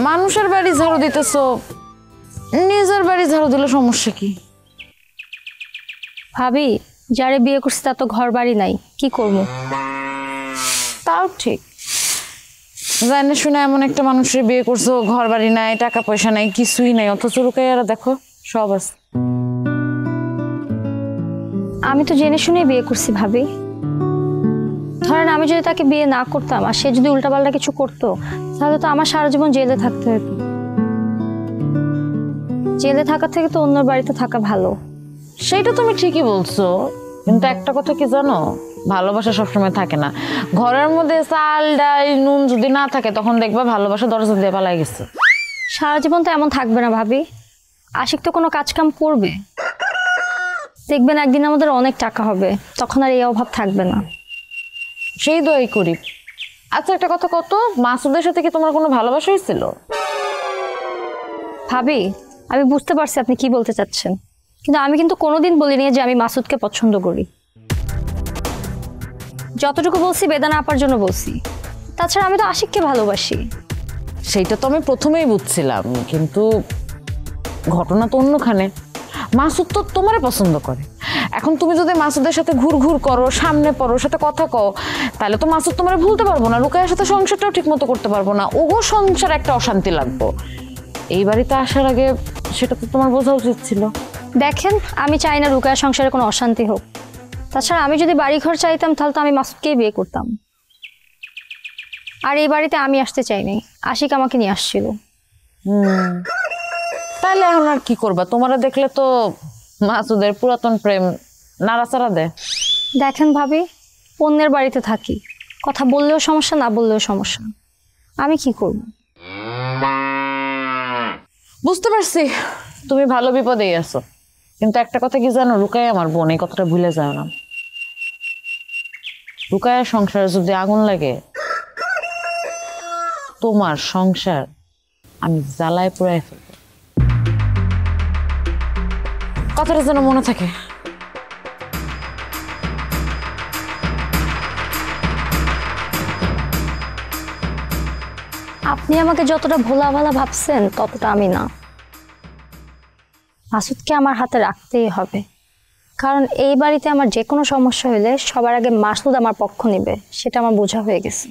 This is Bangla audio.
মানুষের বাড়ি ঝাড়ু দিতেছো, নিজের বাড়ি ঝাড়ু দিলে সমস্যা কি? ভাবি, যারে বিয়ে করছি তার তো ঘর বাড়ি নাই, কি করব? তাও ঠিক, জানে শুনে এমন একটা মানুষের বিয়ে করছো, ঘর বাড়ি নাই, টাকা পয়সা নাই, কিছুই নাই, অথচ রুকাইয়ারা দেখো সব আছে। আমি তো জেনে শুনে বিয়ে করছি ভাবি। ধরেন আমি যদি তাকে বিয়ে না করতাম আর সে যদি উল্টাপাল্টা কিছু করতো, তাহলে তো আমার সারা জীবন জেলে থাকতে হতো। জেলে থাকার থেকে তো অন্য বাড়িতে থাকা ভালো। সেইটা তুমি ঠিকই বলছো, কিন্তু একটা কথা কি জানো, ভালোবাসা সবসময় থাকে না। ঘরের মধ্যে চাল ডাল নুন যদি না থাকে, তখন দেখবা ভালোবাসা দরজা দিয়ে পালাই গেছে। সারা জীবন তো এমন থাকবে না ভাবি। আশিক তো কোনো কাজ কাম করবে, দেখবেন একদিন আমাদের অনেক টাকা হবে, তখন আর এই অভাব থাকবে না। সেই দোয়াই করি। আচ্ছা একটা কথা, কত মাসুদের সাথে কি তোমার কোনো ভালোবাসা হয়েছিল? ভাবি, আমি বুঝতে পারছি আপনি কি বলতে চাচ্ছেন, কিন্তু আমি কিন্তু কোনোদিন বলিনি যে আমি মাসুদকে পছন্দ করি। যতটুকু বলছি বেদানা আপার জন্য বলছি, তাছাড়া আমি তো আশিককে ভালোবাসি। সেইটা তো আমি প্রথমেই বুঝছিলাম, কিন্তু ঘটনা তো অন্যখানে। মাসুদ তো তোমারে পছন্দ করে। এখন তুমি যদি মাসুদের সাথে ঘুর ঘুর করো, সামনে পড়ো, সাথে কথা কও, তাহলে তো মাসুদ তোমারে ভুলতে পারবো না, রুকাইয়ার সাথে সংসারটাও ঠিক মতো করতে পারবো না, ওগো সংসার একটা অশান্তি লাগবো। এই বাড়িতে আসার আগে সেটা তো তোমার বোঝা উচিত ছিল। দেখেন, আমি চাই না রুকাইয়ার সংসারে কোনো অশান্তি হোক। তাছাড়া আমি যদি বাড়িঘর চাইতাম তাহলে তো আমি মাসুদকেই বিয়ে করতাম। আর এই বাড়িতে আমি আসতে চাইনি, আশিক আমাকে নিয়ে আসছিল। তাহলে এখন আর কি করবা? তোমারা দেখলে তো মাসুদের পুরাতন প্রেম নাড়াচাড়া দেয়। দেখেন ভাবি, অন্যের বাড়িতে থাকি, কথা বললেও সমস্যা, না বললেও সমস্যা, আমি কি করব? বুঝতে পারছি তুমি ভালো বিপদেই আছো, কিন্তু একটা কথা কি জানো, রুকাইয়া আমার বোন, এই কথাটা ভুলে যাও না। রুকাইয়ার সংসারে যদি আগুন লাগে, তোমার সংসার আমি জ্বালায় পুড়ায় ফেলবো। কথাটা যেন মনে থাকে। আপনি আমাকে যতটা ভোলা ভালা ভাবছেন ততটা আমি না। মাসুদকে আমার হাতে রাখতেই হবে, কারণ এই বাড়িতে আমার যে কোনো সমস্যা হলে সবার আগে মাসুদ আমার পক্ষ নেবে, সেটা আমার বোঝা হয়ে গেছে।